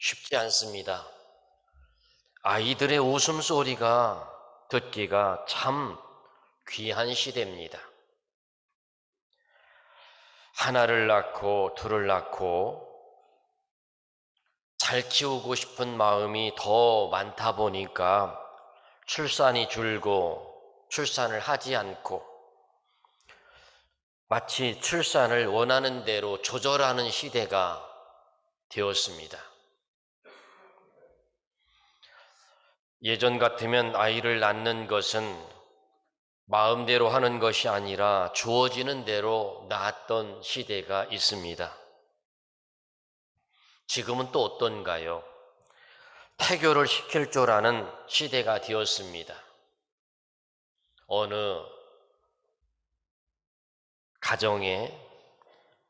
쉽지 않습니다. 아이들의 웃음소리가 듣기가 참 귀한 시대입니다. 하나를 낳고 둘을 낳고 잘 키우고 싶은 마음이 더 많다 보니까 출산이 줄고 출산을 하지 않고 마치 출산을 원하는 대로 조절하는 시대가 되었습니다. 예전 같으면 아이를 낳는 것은 마음대로 하는 것이 아니라 주어지는 대로 낳았던 시대가 있습니다. 지금은 또 어떤가요? 태교를 시킬 줄 아는 시대가 되었습니다. 어느 가정에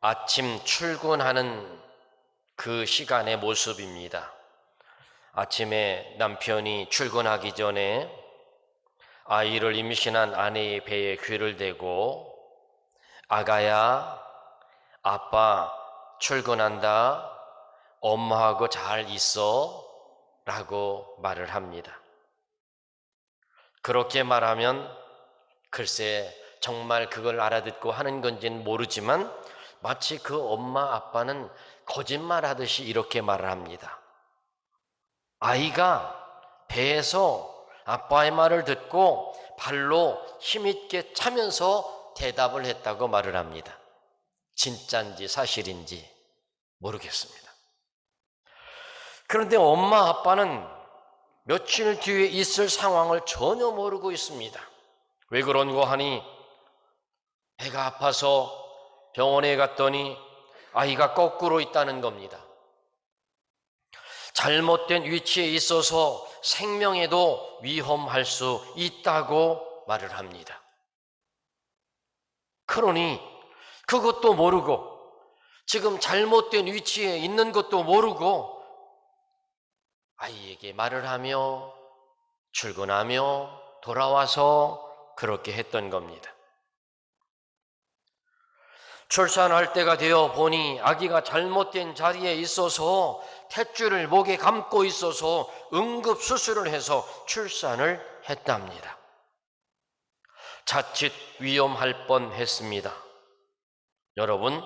아침 출근하는 그 시간의 모습입니다. 아침에 남편이 출근하기 전에 아이를 임신한 아내의 배에 귀를 대고 아가야, 아빠 출근한다. 엄마하고 잘 있어 라고 말을 합니다. 그렇게 말하면 글쎄 정말 그걸 알아듣고 하는 건지는 모르지만 마치 그 엄마 아빠는 거짓말하듯이 이렇게 말을 합니다. 아이가 배에서 아빠의 말을 듣고 발로 힘있게 차면서 대답을 했다고 말을 합니다. 진짜인지 사실인지 모르겠습니다. 그런데 엄마 아빠는 며칠 뒤에 있을 상황을 전혀 모르고 있습니다. 왜 그런고 하니 배가 아파서 병원에 갔더니 아이가 거꾸로 있다는 겁니다. 잘못된 위치에 있어서 생명에도 위험할 수 있다고 말을 합니다. 그러니 그것도 모르고 지금 잘못된 위치에 있는 것도 모르고 아이에게 말을 하며 출근하며 돌아와서 그렇게 했던 겁니다. 출산할 때가 되어 보니 아기가 잘못된 자리에 있어서 탯줄을 목에 감고 있어서 응급수술을 해서 출산을 했답니다. 자칫 위험할 뻔했습니다. 여러분,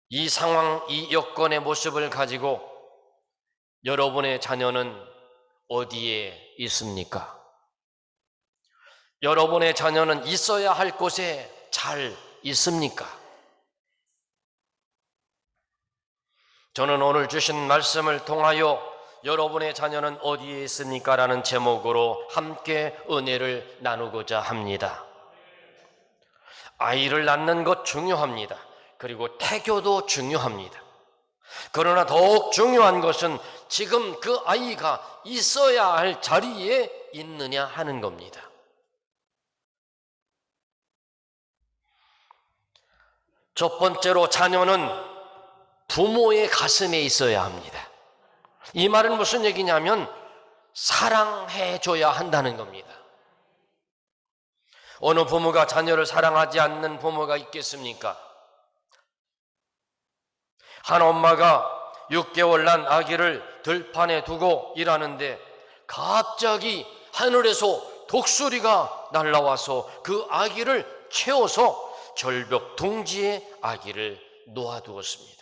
이 상황, 이 여건의 모습을 가지고 여러분의 자녀는 어디에 있습니까? 여러분의 자녀는 있어야 할 곳에 잘 있습니까? 저는 오늘 주신 말씀을 통하여 여러분의 자녀는 어디에 있습니까? 라는 제목으로 함께 은혜를 나누고자 합니다. 아이를 낳는 것 중요합니다. 그리고 태교도 중요합니다. 그러나 더욱 중요한 것은 지금 그 아이가 있어야 할 자리에 있느냐 하는 겁니다. 첫 번째로 자녀는 부모의 가슴에 있어야 합니다. 이 말은 무슨 얘기냐면 사랑해줘야 한다는 겁니다. 어느 부모가 자녀를 사랑하지 않는 부모가 있겠습니까? 한 엄마가 6개월 난 아기를 들판에 두고 일하는데 갑자기 하늘에서 독수리가 날아와서 그 아기를 채워서 절벽 둥지에 아기를 놓아두었습니다.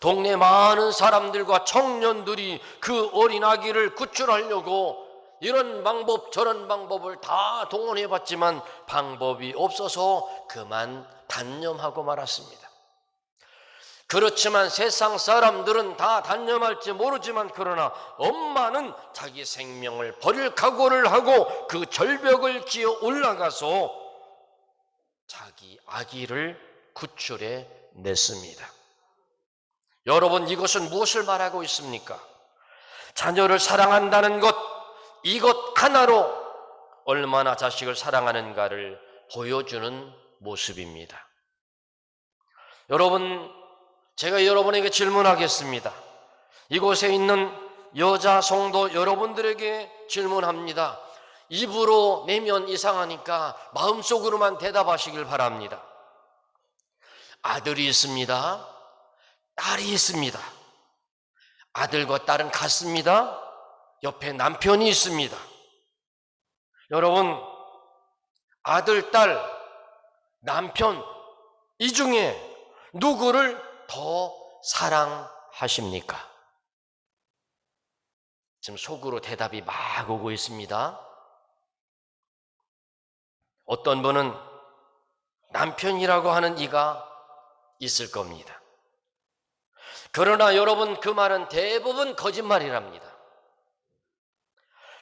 동네 많은 사람들과 청년들이 그 어린 아기를 구출하려고 이런 방법 저런 방법을 다 동원해 봤지만 방법이 없어서 그만 단념하고 말았습니다. 그렇지만 세상 사람들은 다 단념할지 모르지만 그러나 엄마는 자기 생명을 버릴 각오를 하고 그 절벽을 기어 올라가서 자기 아기를 구출해 냈습니다. 여러분, 이것은 무엇을 말하고 있습니까? 자녀를 사랑한다는 것, 이것 하나로 얼마나 자식을 사랑하는가를 보여주는 모습입니다. 여러분, 제가 여러분에게 질문하겠습니다. 이곳에 있는 여자 성도 여러분들에게 질문합니다. 입으로 내면 이상하니까 마음속으로만 대답하시길 바랍니다. 아들이 있습니다. 딸이 있습니다. 아들과 딸은 같습니다. 옆에 남편이 있습니다. 여러분, 아들, 딸, 남편 이 중에 누구를 더 사랑하십니까? 지금 속으로 대답이 막 오고 있습니다. 어떤 분은 남편이라고 하는 이가 있을 겁니다. 그러나 여러분, 그 말은 대부분 거짓말이랍니다.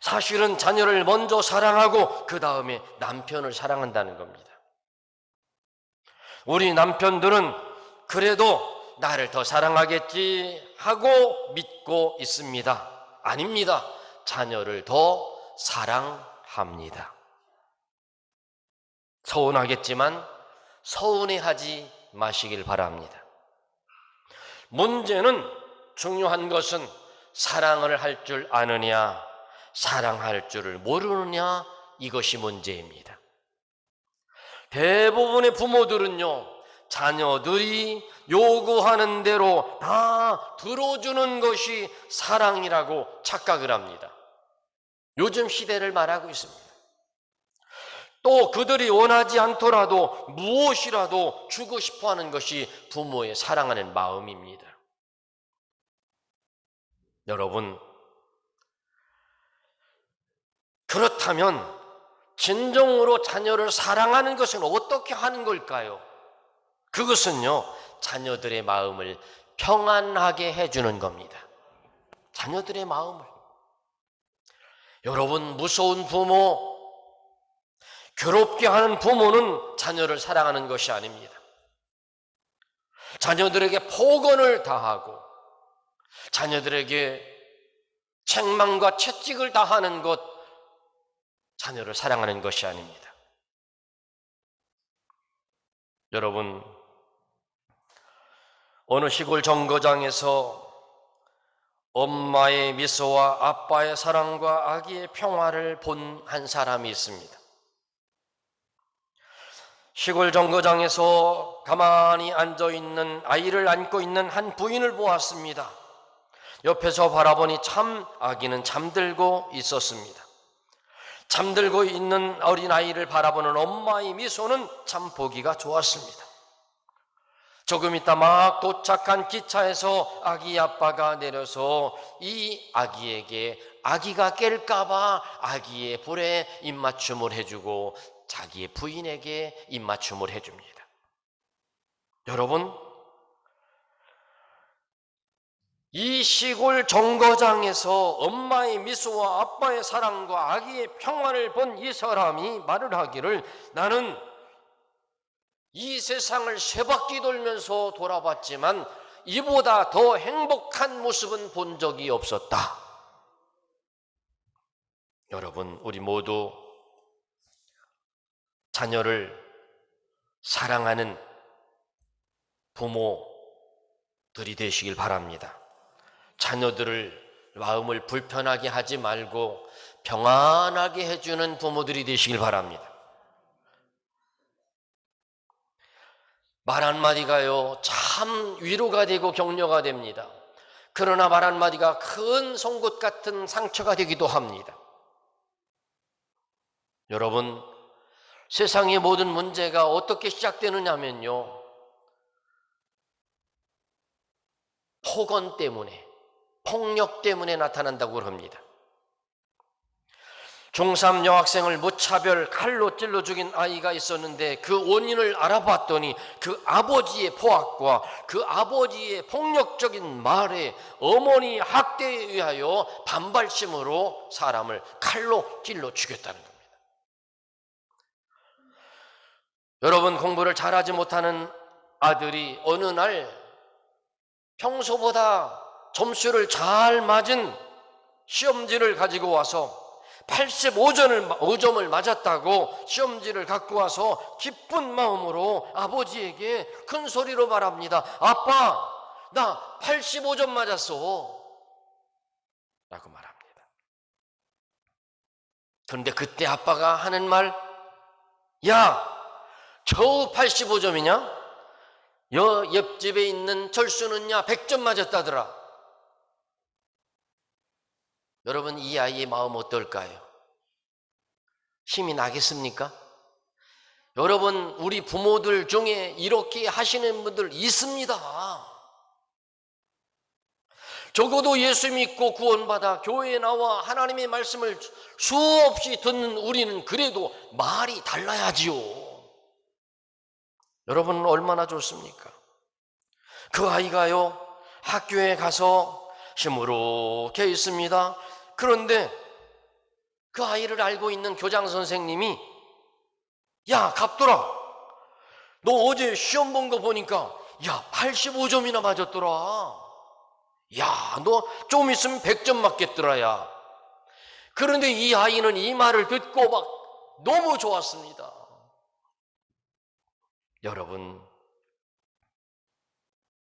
사실은 자녀를 먼저 사랑하고 그 다음에 남편을 사랑한다는 겁니다. 우리 남편들은 그래도 나를 더 사랑하겠지 하고 믿고 있습니다. 아닙니다. 자녀를 더 사랑합니다. 서운하겠지만 서운해하지 마시길 바랍니다. 문제는, 중요한 것은 사랑을 할 줄 아느냐, 사랑할 줄을 모르느냐, 이것이 문제입니다. 대부분의 부모들은요, 자녀들이 요구하는 대로 다 들어주는 것이 사랑이라고 착각을 합니다. 요즘 시대를 말하고 있습니다. 또 그들이 원하지 않더라도 무엇이라도 주고 싶어 하는 것이 부모의 사랑하는 마음입니다. 여러분, 그렇다면 진정으로 자녀를 사랑하는 것은 어떻게 하는 걸까요? 그것은요, 자녀들의 마음을 평안하게 해주는 겁니다. 자녀들의 마음을. 여러분, 무서운 부모, 괴롭게 하는 부모는 자녀를 사랑하는 것이 아닙니다. 자녀들에게 폭언을 다하고 자녀들에게 책망과 채찍을 다하는 것, 자녀를 사랑하는 것이 아닙니다. 여러분, 어느 시골 정거장에서 엄마의 미소와 아빠의 사랑과 아기의 평화를 본 한 사람이 있습니다. 시골 정거장에서 가만히 앉아있는 아이를 안고 있는 한 부인을 보았습니다. 옆에서 바라보니 참 아기는 잠들고 있었습니다. 잠들고 있는 어린아이를 바라보는 엄마의 미소는 참 보기가 좋았습니다. 조금 있다 막 도착한 기차에서 아기 아빠가 내려서 이 아기에게 아기가 깰까봐 아기의 볼에 입맞춤을 해주고 자기의 부인에게 입맞춤을 해줍니다. 여러분, 이 시골 정거장에서 엄마의 미소와 아빠의 사랑과 아기의 평화를 본 이 사람이 말을 하기를, 나는 이 세상을 세 바퀴 돌면서 돌아봤지만 이보다 더 행복한 모습은 본 적이 없었다. 여러분, 우리 모두 자녀를 사랑하는 부모들이 되시길 바랍니다. 자녀들을 마음을 불편하게 하지 말고 평안하게 해주는 부모들이 되시길 바랍니다. 말 한마디가요, 참 위로가 되고 격려가 됩니다. 그러나 말 한마디가 큰 송곳 같은 상처가 되기도 합니다. 여러분, 세상의 모든 문제가 어떻게 시작되느냐면요, 폭언 때문에, 폭력 때문에 나타난다고 합니다. 중3 여학생을 무차별 칼로 찔러 죽인 아이가 있었는데 그 원인을 알아봤더니 그 아버지의 포악과 그 아버지의 폭력적인 말에 어머니 학대에 의하여 반발심으로 사람을 칼로 찔러 죽였다는 겁니다. 여러분, 공부를 잘하지 못하는 아들이 어느 날 평소보다 점수를 잘 맞은 시험지를 가지고 와서 85점을 맞았다고 시험지를 갖고 와서 기쁜 마음으로 아버지에게 큰 소리로 말합니다. 아빠, 나 85점 맞았어 라고 말합니다. 그런데 그때 아빠가 하는 말, 야, 겨우 85점이냐? 옆집에 있는 철수는야 100점 맞았다더라. 여러분, 이 아이의 마음 어떨까요? 힘이 나겠습니까? 여러분, 우리 부모들 중에 이렇게 하시는 분들 있습니다. 적어도 예수 믿고 구원받아 교회에 나와 하나님의 말씀을 수없이 듣는 우리는 그래도 말이 달라야지요. 여러분, 얼마나 좋습니까? 그 아이가요, 학교에 가서 시무룩해 있습니다. 그런데 그 아이를 알고 있는 교장 선생님이, 야, 갑돌아, 너 어제 시험 본 거 보니까 85점이나 맞았더라. 야, 너 좀 있으면 100점 맞겠더라, 야. 그런데 이 아이는 이 말을 듣고 막 너무 좋았습니다. 여러분,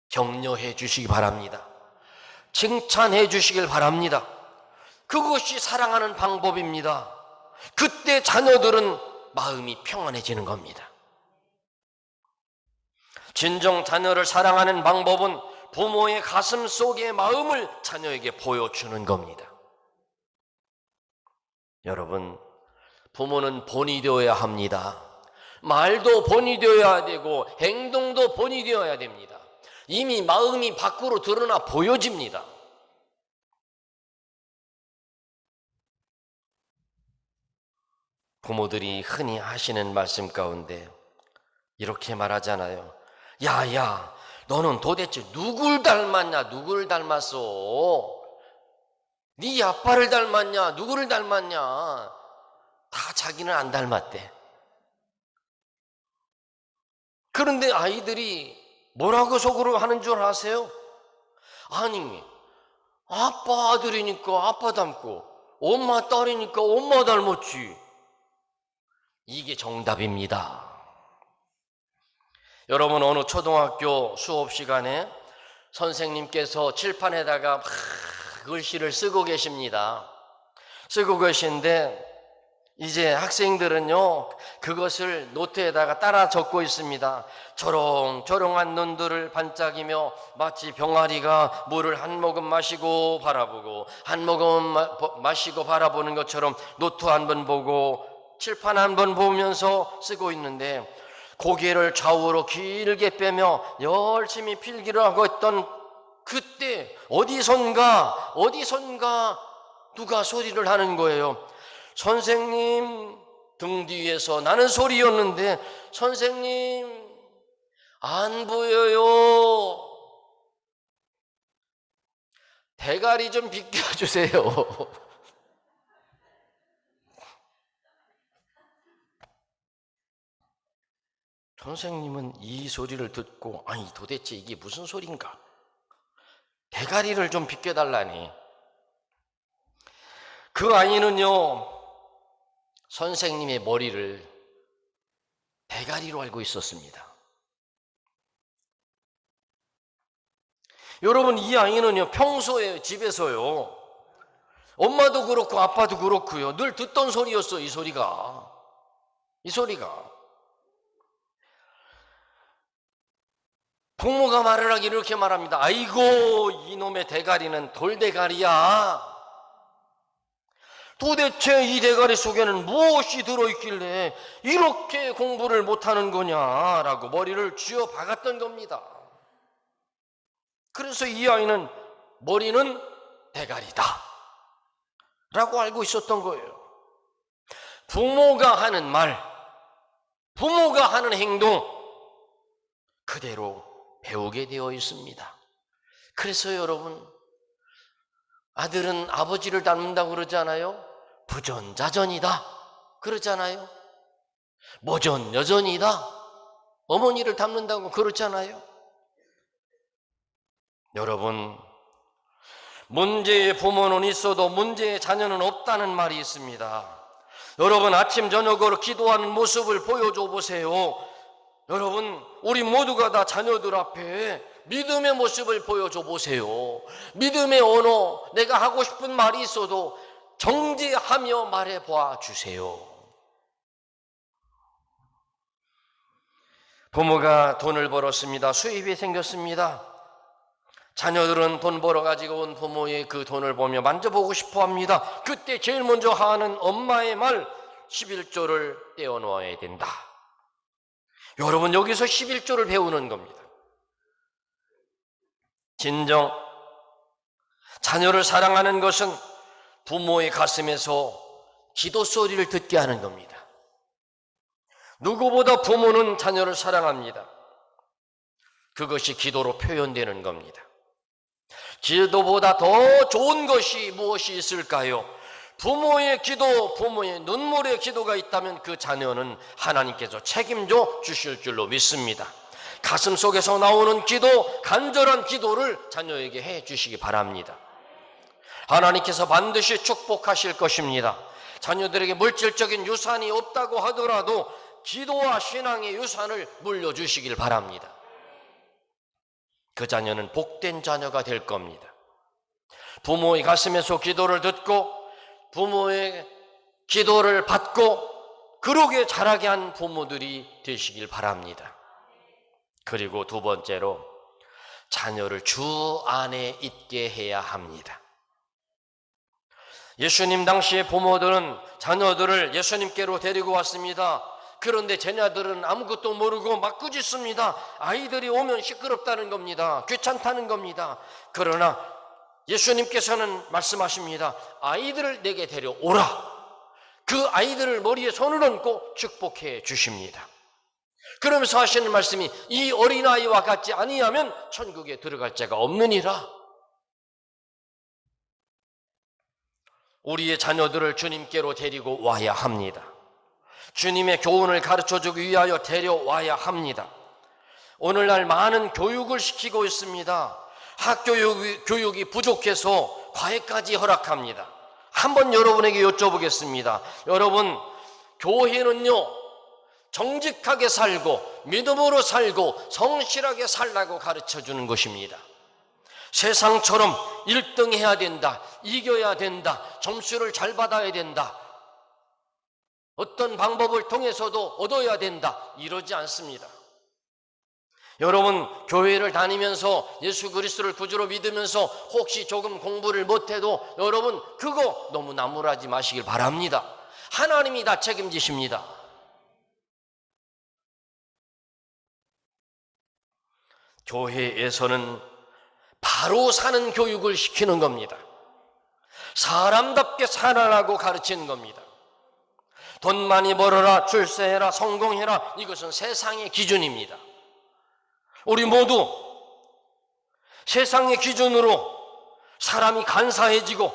격려해 주시기 바랍니다. 칭찬해 주시길 바랍니다. 그것이 사랑하는 방법입니다. 그때 자녀들은 마음이 평안해지는 겁니다. 진정 자녀를 사랑하는 방법은 부모의 가슴 속의 마음을 자녀에게 보여주는 겁니다. 여러분, 부모는 본이 되어야 합니다. 말도 본이 되어야 되고 행동도 본이 되어야 됩니다. 이미 마음이 밖으로 드러나 보여집니다. 부모들이 흔히 하시는 말씀 가운데 이렇게 말하잖아요. 야, 너는 도대체 누굴 닮았냐? 누굴 닮았어? 네 아빠를 닮았냐? 누구를 닮았냐? 다 자기는 안 닮았대. 그런데 아이들이 뭐라고 속으로 하는 줄 아세요? 아니, 아빠 아들이니까 아빠 닮고 엄마 딸이니까 엄마 닮았지. 이게 정답입니다. 여러분, 어느 초등학교 수업 시간에 선생님께서 칠판에다가 막 글씨를 쓰고 계십니다. 쓰고 계신데 이제 학생들은요, 그것을 노트에다가 따라 적고 있습니다. 초롱초롱한 눈들을 반짝이며 마치 병아리가 물을 한 모금 마시고 바라보고 한 모금 마시고 바라보는 것처럼 노트 한 번 보고 칠판 한 번 보면서 쓰고 있는데, 고개를 좌우로 길게 빼며 열심히 필기를 하고 있던 그때 어디선가 누가 소리를 하는 거예요. 선생님, 등 뒤에서 나는 소리였는데 선생님 안 보여요. 대가리 좀 비켜주세요. 선생님은 이 소리를 듣고, 아니 도대체 이게 무슨 소린가? 대가리를 좀 비켜달라니. 그 아이는요, 선생님의 머리를 대가리로 알고 있었습니다. 여러분, 이 아이는요, 평소에 집에서요, 엄마도 그렇고 아빠도 그렇고요, 늘 듣던 소리였어요. 이 소리가 부모가 말을 하기 이렇게 말합니다. 아이고, 이놈의 대가리는 돌대가리야. 도대체 이 대가리 속에는 무엇이 들어있길래 이렇게 공부를 못하는 거냐라고 머리를 쥐어 박았던 겁니다. 그래서 이 아이는 머리는 대가리다 라고 알고 있었던 거예요. 부모가 하는 말, 부모가 하는 행동 그대로 배우게 되어 있습니다. 그래서 여러분, 아들은 아버지를 닮는다고 그러잖아요. 부전자전이다 그러잖아요. 모전여전이다, 어머니를 닮는다고 그러잖아요. 여러분, 문제의 부모는 있어도 문제의 자녀는 없다는 말이 있습니다. 여러분, 아침 저녁으로 기도하는 모습을 보여줘 보세요. 여러분, 우리 모두가 다 자녀들 앞에 믿음의 모습을 보여줘 보세요. 믿음의 언어, 내가 하고 싶은 말이 있어도 정지하며 말해 봐 주세요. 부모가 돈을 벌었습니다. 수입이 생겼습니다. 자녀들은 돈 벌어가지고 온 부모의 그 돈을 보며 만져보고 싶어 합니다. 그때 제일 먼저 하는 엄마의 말, 11조를 떼어놓아야 된다. 여러분, 여기서 11조를 배우는 겁니다. 진정 자녀를 사랑하는 것은 부모의 가슴에서 기도 소리를 듣게 하는 겁니다. 누구보다 부모는 자녀를 사랑합니다. 그것이 기도로 표현되는 겁니다. 기도보다 더 좋은 것이 무엇이 있을까요? 부모의 기도, 부모의 눈물의 기도가 있다면 그 자녀는 하나님께서 책임져 주실 줄로 믿습니다. 가슴 속에서 나오는 기도, 간절한 기도를 자녀에게 해 주시기 바랍니다. 하나님께서 반드시 축복하실 것입니다. 자녀들에게 물질적인 유산이 없다고 하더라도 기도와 신앙의 유산을 물려주시길 바랍니다. 그 자녀는 복된 자녀가 될 겁니다. 부모의 가슴에서 기도를 듣고 부모의 기도를 받고 그러게 자라게 한 부모들이 되시길 바랍니다. 그리고 두 번째로 자녀를 주 안에 있게 해야 합니다. 예수님 당시의 부모들은 자녀들을 예수님께로 데리고 왔습니다. 그런데 자녀들은 아무것도 모르고 막 꾸짖습니다. 아이들이 오면 시끄럽다는 겁니다. 귀찮다는 겁니다. 그러나 예수님께서는 말씀하십니다. 아이들을 내게 데려오라. 그 아이들을 머리에 손을 얹고 축복해 주십니다. 그러면서 하시는 말씀이 이 어린아이와 같지 아니하면 천국에 들어갈 자가 없느니라. 우리의 자녀들을 주님께로 데리고 와야 합니다. 주님의 교훈을 가르쳐주기 위하여 데려와야 합니다. 오늘날 많은 교육을 시키고 있습니다. 학교육이 부족해서 과외까지 허락합니다. 한번 여러분에게 여쭤보겠습니다. 여러분, 교회는요, 정직하게 살고 믿음으로 살고 성실하게 살라고 가르쳐주는 것입니다. 세상처럼 1등 해야 된다, 이겨야 된다, 점수를 잘 받아야 된다, 어떤 방법을 통해서도 얻어야 된다, 이러지 않습니다. 여러분, 교회를 다니면서 예수 그리스도를 구주로 믿으면서 혹시 조금 공부를 못해도 여러분 그거 너무 나무라지 마시길 바랍니다. 하나님이 다 책임지십니다. 교회에서는 바로 사는 교육을 시키는 겁니다. 사람답게 살아라고 가르치는 겁니다. 돈 많이 벌어라, 출세해라, 성공해라, 이것은 세상의 기준입니다. 우리 모두 세상의 기준으로 사람이 간사해지고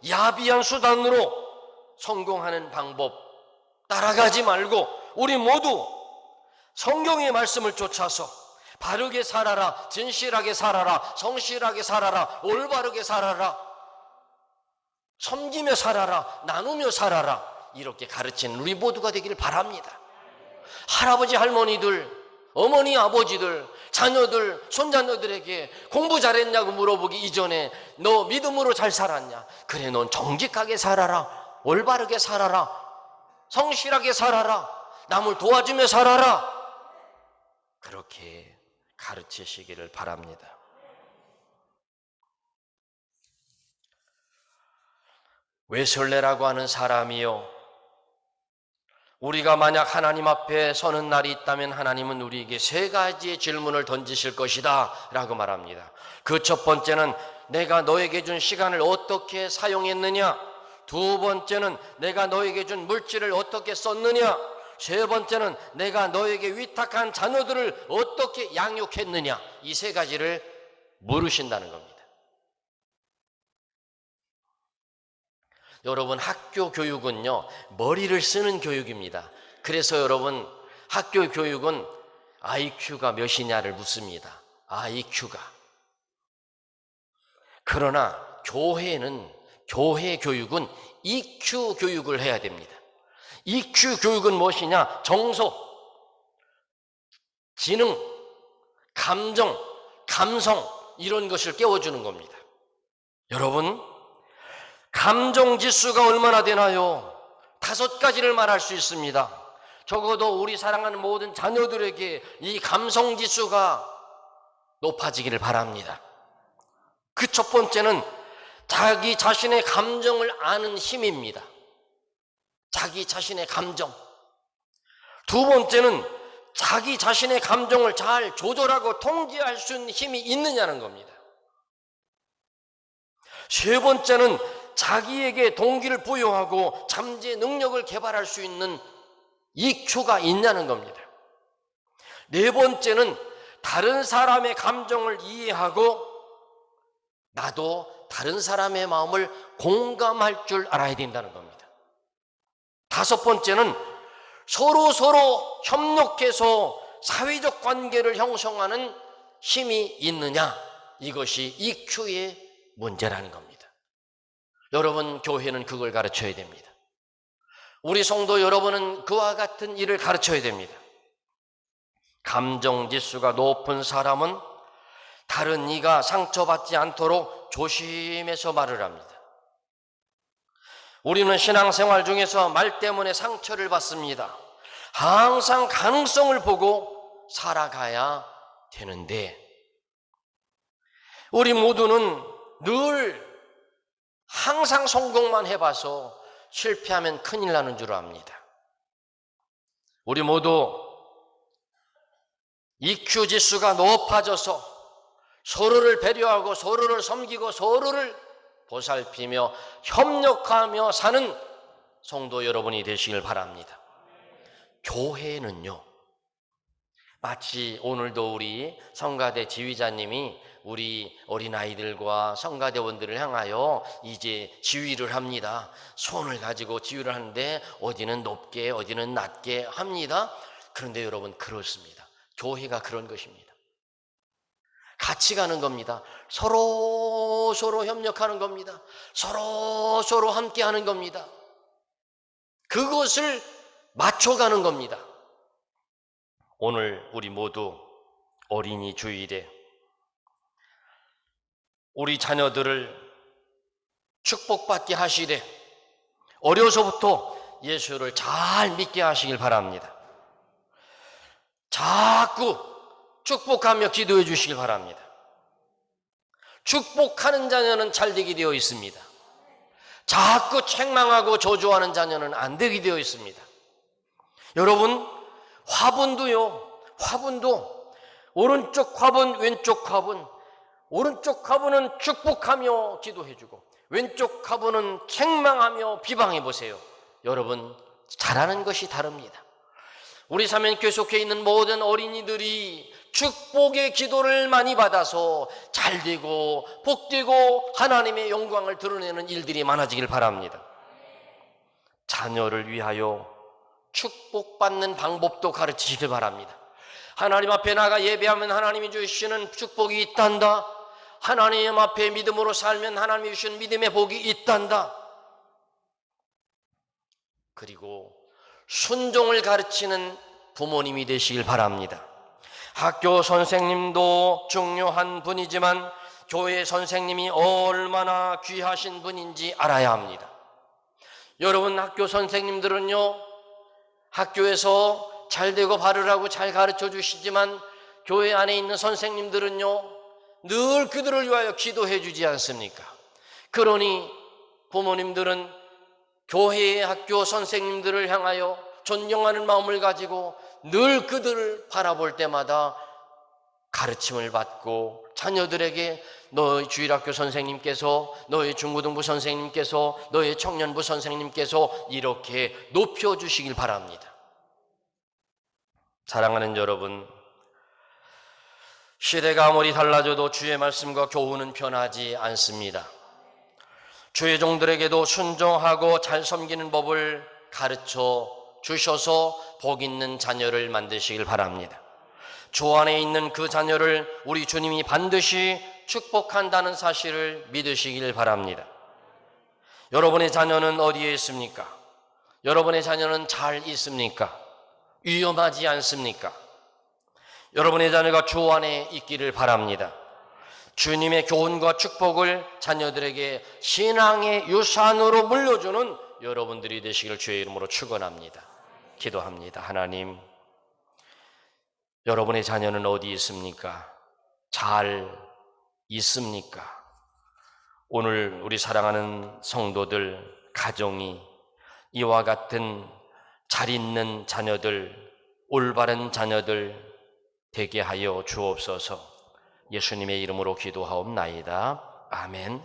야비한 수단으로 성공하는 방법 따라가지 말고 우리 모두 성경의 말씀을 쫓아서 바르게 살아라, 진실하게 살아라, 성실하게 살아라, 올바르게 살아라, 섬기며 살아라, 나누며 살아라, 이렇게 가르치는 우리 모두가 되기를 바랍니다. 할아버지 할머니들, 어머니 아버지들, 자녀들, 손자녀들에게 공부 잘했냐고 물어보기 이전에 너 믿음으로 잘 살았냐? 그래, 넌 정직하게 살아라, 올바르게 살아라, 성실하게 살아라, 남을 도와주며 살아라, 그렇게 가르치시기를 바랍니다. 외설레라고 하는 사람이요, 우리가 만약 하나님 앞에 서는 날이 있다면 하나님은 우리에게 세 가지의 질문을 던지실 것이다 라고 말합니다. 그 첫 번째는 내가 너에게 준 시간을 어떻게 사용했느냐, 두 번째는 내가 너에게 준 물질을 어떻게 썼느냐, 세 번째는 내가 너에게 위탁한 자녀들을 어떻게 양육했느냐, 이 세 가지를 물으신다는 겁니다. 여러분, 학교 교육은요, 머리를 쓰는 교육입니다. 그래서 여러분, 학교 교육은 IQ가 몇이냐를 묻습니다. IQ가. 그러나 교회 교육은 EQ 교육을 해야 됩니다. EQ 교육은 무엇이냐? 정서, 지능, 감정, 감성, 이런 것을 깨워주는 겁니다. 여러분, 감정 지수가 얼마나 되나요? 5가지를 말할 수 있습니다. 적어도 우리 사랑하는 모든 자녀들에게 이 감성지수가 높아지기를 바랍니다. 그 첫 번째는 자기 자신의 감정을 아는 힘입니다. 자기 자신의 감정. 두 번째는 자기 자신의 감정을 잘 조절하고 통제할 수 있는 힘이 있느냐는 겁니다. 세 번째는 자기에게 동기를 부여하고 잠재 능력을 개발할 수 있는 EQ가 있냐는 겁니다. 네 번째는 다른 사람의 감정을 이해하고 나도 다른 사람의 마음을 공감할 줄 알아야 된다는 겁니다. 다섯 번째는 서로 협력해서 사회적 관계를 형성하는 힘이 있느냐, 이것이 EQ의 문제라는 겁니다. 여러분, 교회는 그걸 가르쳐야 됩니다. 우리 성도 여러분은 그와 같은 일을 가르쳐야 됩니다. 감정지수가 높은 사람은 다른 이가 상처받지 않도록 조심해서 말을 합니다. 우리는 신앙생활 중에서 말 때문에 상처를 받습니다. 항상 가능성을 보고 살아가야 되는데 우리 모두는 늘 항상 성공만 해봐서 실패하면 큰일 나는 줄 압니다. 우리 모두 EQ 지수가 높아져서 서로를 배려하고 서로를 섬기고 서로를 보살피며 협력하며 사는 성도 여러분이 되시길 바랍니다. 교회는요, 마치 오늘도 우리 성가대 지휘자님이 우리 어린아이들과 성가대원들을 향하여 이제 지휘를 합니다. 손을 가지고 지휘를 하는데 어디는 높게 어디는 낮게 합니다. 그런데 여러분, 그렇습니다. 교회가 그런 것입니다. 같이 가는 겁니다. 서로 협력하는 겁니다. 서로 함께 하는 겁니다. 그것을 맞춰가는 겁니다. 오늘 우리 모두 어린이 주일에 우리 자녀들을 축복받게 하시되 어려서부터 예수를 잘 믿게 하시길 바랍니다. 자꾸 축복하며 기도해 주시길 바랍니다. 축복하는 자녀는 잘 되게 되어 있습니다. 자꾸 책망하고 저주하는 자녀는 안 되게 되어 있습니다. 여러분, 화분도 오른쪽 화분, 왼쪽 화분, 오른쪽 화분은 축복하며 기도해주고 왼쪽 화분은 책망하며 비방해 보세요. 여러분, 잘하는 것이 다릅니다. 우리 사면교회 속해 있는 모든 어린이들이 축복의 기도를 많이 받아서 잘되고 복되고 하나님의 영광을 드러내는 일들이 많아지길 바랍니다. 자녀를 위하여 축복받는 방법도 가르치시길 바랍니다. 하나님 앞에 나가 예배하면 하나님이 주시는 축복이 있단다. 하나님 앞에 믿음으로 살면 하나님이 주시는 믿음의 복이 있단다. 그리고 순종을 가르치는 부모님이 되시길 바랍니다. 학교 선생님도 중요한 분이지만 교회 선생님이 얼마나 귀하신 분인지 알아야 합니다. 여러분, 학교 선생님들은요, 학교에서 잘되고 바르라고 잘 가르쳐 주시지만 교회 안에 있는 선생님들은요, 늘 그들을 위하여 기도해 주지 않습니까? 그러니 부모님들은 교회의 학교 선생님들을 향하여 존경하는 마음을 가지고 늘 그들을 바라볼 때마다 가르침을 받고 자녀들에게 너희 주일학교 선생님께서, 너희 중고등부 선생님께서, 너희 청년부 선생님께서 이렇게 높여주시길 바랍니다. 사랑하는 여러분, 시대가 아무리 달라져도 주의 말씀과 교훈은 변하지 않습니다. 주의 종들에게도 순종하고 잘 섬기는 법을 가르쳐 주셔서 복 있는 자녀를 만드시길 바랍니다. 주 안에 있는 그 자녀를 우리 주님이 반드시 축복한다는 사실을 믿으시길 바랍니다. 여러분의 자녀는 어디에 있습니까? 여러분의 자녀는 잘 있습니까? 위험하지 않습니까? 여러분의 자녀가 주 안에 있기를 바랍니다. 주님의 교훈과 축복을 자녀들에게 신앙의 유산으로 물려주는 여러분들이 되시기를 주의 이름으로 축원합니다. 기도합니다. 하나님, 여러분의 자녀는 어디 있습니까? 잘 있습니까? 오늘 우리 사랑하는 성도들, 가정이 이와 같은 잘 있는 자녀들, 올바른 자녀들 되게 하여 주옵소서. 예수님의 이름으로 기도하옵나이다. 아멘.